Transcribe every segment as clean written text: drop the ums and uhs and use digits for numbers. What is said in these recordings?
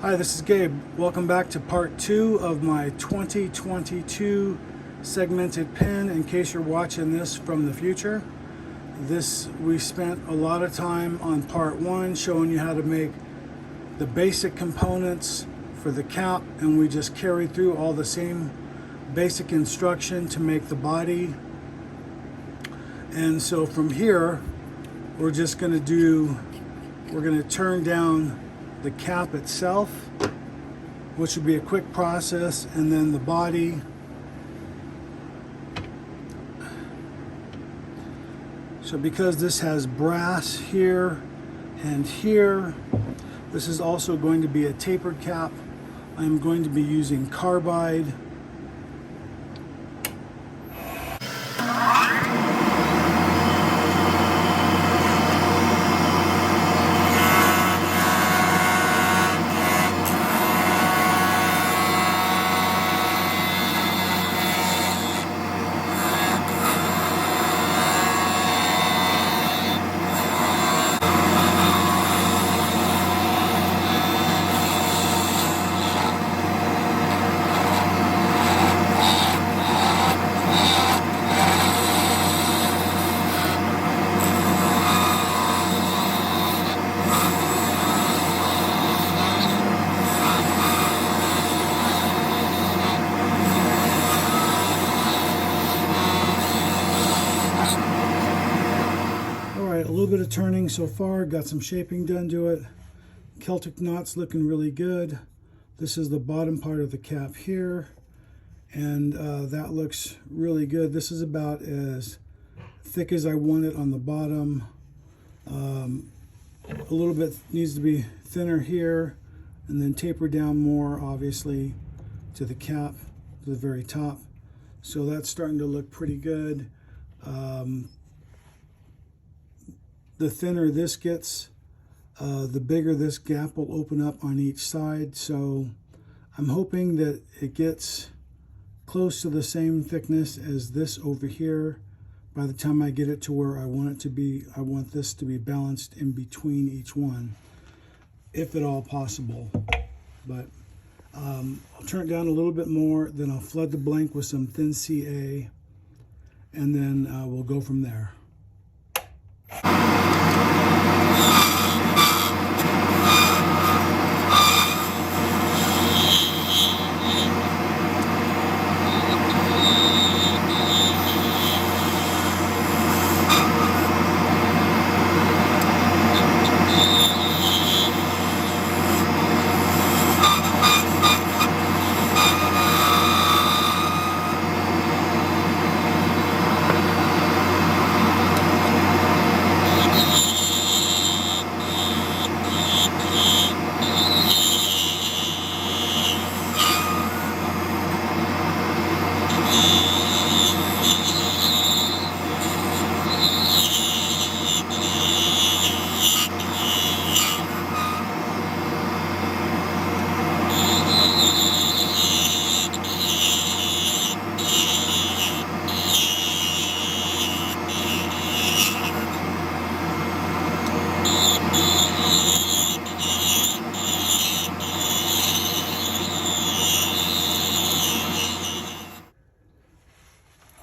Hi, this is Gabe. Welcome back to part 2 of my 2022 segmented pin. In case you're watching this from the future, we spent a lot of time on part 1 showing you how to make the basic components for the cap, and we just carried through all the same basic instruction to make the body. And so from here, we're going to turn down the cap itself, which would be a quick process, and then the body. So because this has brass here and here, this is also going to be a tapered cap. I'm going to be using carbide. A little bit of turning so far, got some shaping done to it. Celtic knot's looking really good. This is the bottom part of the cap here, and that looks really good. This is about as thick as I want it on the bottom. A little bit needs to be thinner here, and then taper down more, obviously, to the cap, to the very top. So that's starting to look pretty good. The thinner this gets, the bigger this gap will open up on each side. So I'm hoping that it gets close to the same thickness as this over here by the time I get it to where I want it to be. I want this to be balanced in between each one, if at all possible. But I'll turn it down a little bit more, then I'll flood the blank with some thin CA, and then we'll go from there.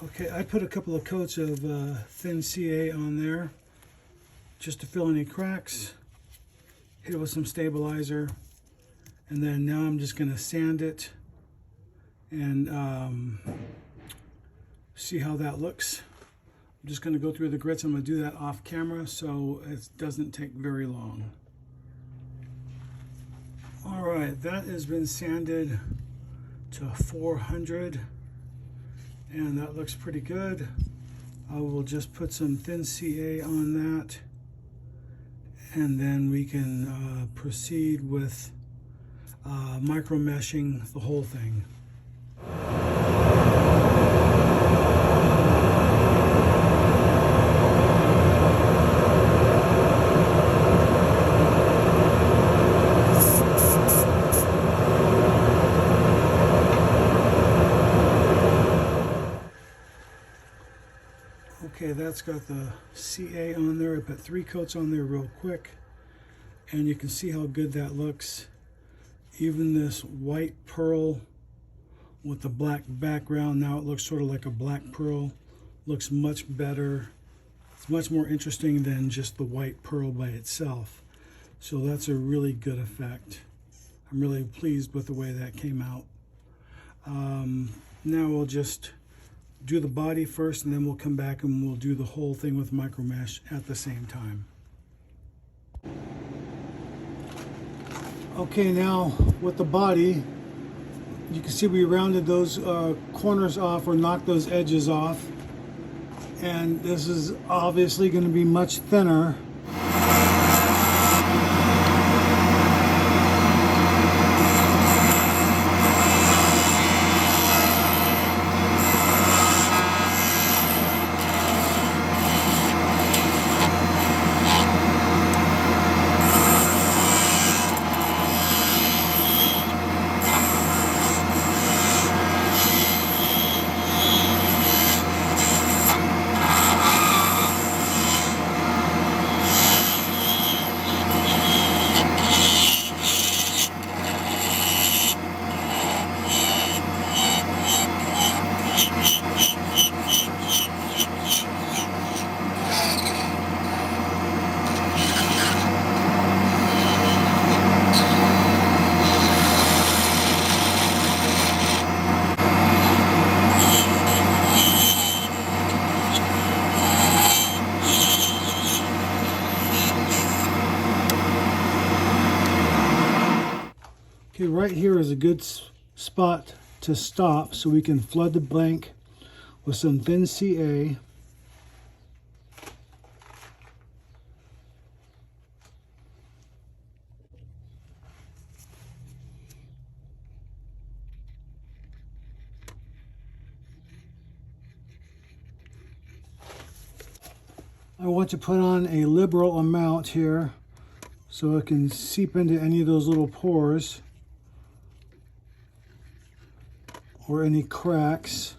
Okay, I put a couple of coats of thin CA on there just to fill any cracks, hit it with some stabilizer, and then now I'm just going to sand it and see how that looks. I'm just going to go through the grits. I'm going to do that off camera so it doesn't take very long. Alright, that has been sanded to 400. And that looks pretty good. I will just put some thin CA on that, and then we can proceed with micro meshing the whole thing. Okay, that's got the CA on there. I put 3 coats on there real quick, and you can see how good that looks Even this white pearl with the black background, now it looks sort of like a black pearl, looks much better. It's much more interesting than just the white pearl by itself. So that's a really good effect. I'm really pleased with the way that came out. Now we'll just do the body first, and then we'll come back and we'll do the whole thing with micro mesh at the same time. Okay, now with the body, you can see we rounded those corners off, or knocked those edges off, and this is obviously going to be much thinner. Okay, right here is a good spot to stop so we can flood the blank with some thin CA. I want to put on a liberal amount here so it can seep into any of those little pores or any cracks.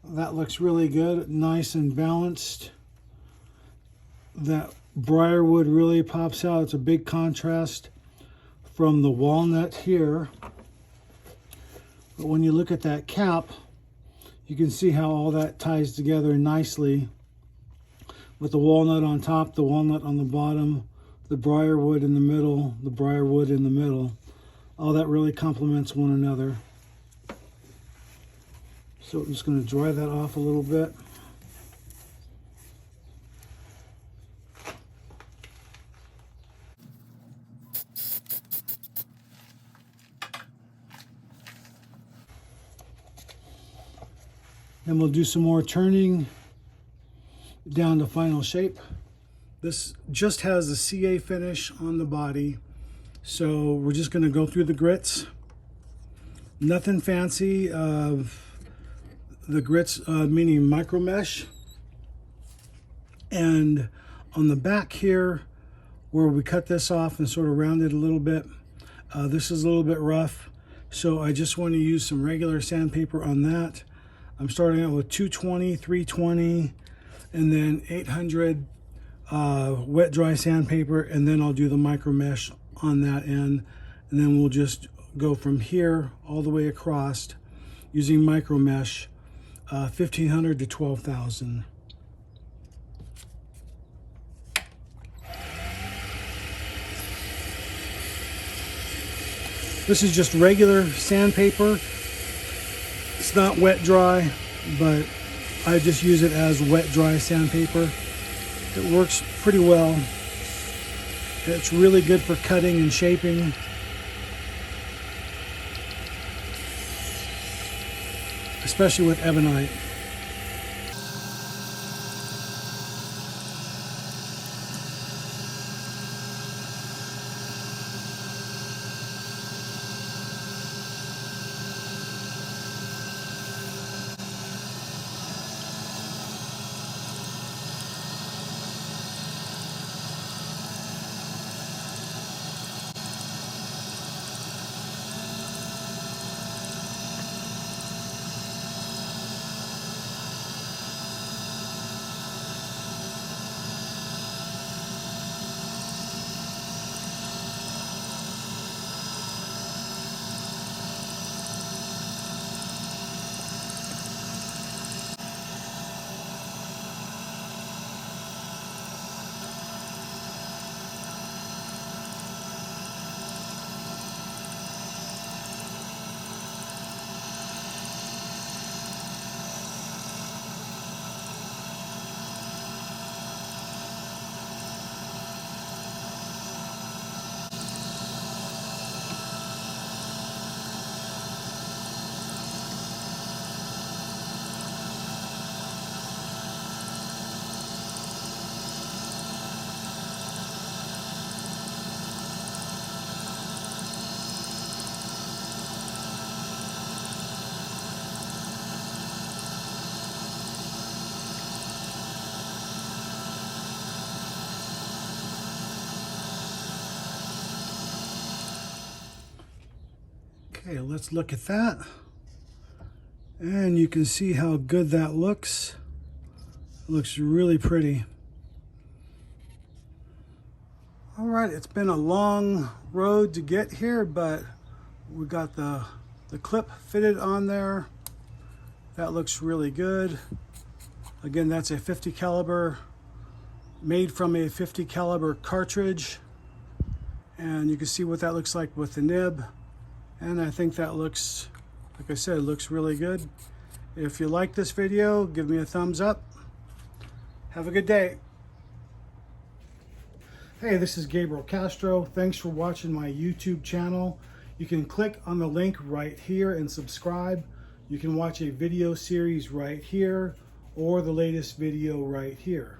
That looks really good, nice and balanced. That briarwood really pops out. It's a big contrast from the walnut here. But when you look at that cap, you can see how all that ties together nicely, with the walnut on top, the walnut on the bottom, the briarwood in the middle, the briarwood in the middle. All that really complements one another. So I'm just going to dry that off a little bit. Then we'll do some more turning down to final shape. This just has a CA finish on the body, so we're just going to go through the grits. Nothing fancy. The grits meaning micro mesh. And on the back here, where we cut this off and sort of round it a little bit, this is a little bit rough, so I just want to use some regular sandpaper on that. I'm starting out with 220, 320, and then 800 wet dry sandpaper, and then I'll do the micro mesh on that end, and then we'll just go from here all the way across using micro mesh, 1500 to 12,000. This is just regular sandpaper. It's not wet dry, but I just use it as wet dry sandpaper. It works pretty well. It's really good for cutting and shaping. Especially with ebonite. Okay, let's look at that. And you can see how good that looks. It looks really pretty. All right, it's been a long road to get here, but we got the clip fitted on there. That looks really good. Again, that's a 50 caliber, made from a 50 caliber cartridge. And you can see what that looks like with the nib. And I think that looks, like I said, looks really good. If you like this video, give me a thumbs up. Have a good day. Hey, this is Gabriel Castro. Thanks for watching my YouTube channel. You can click on the link right here and subscribe. You can watch a video series right here or the latest video right here.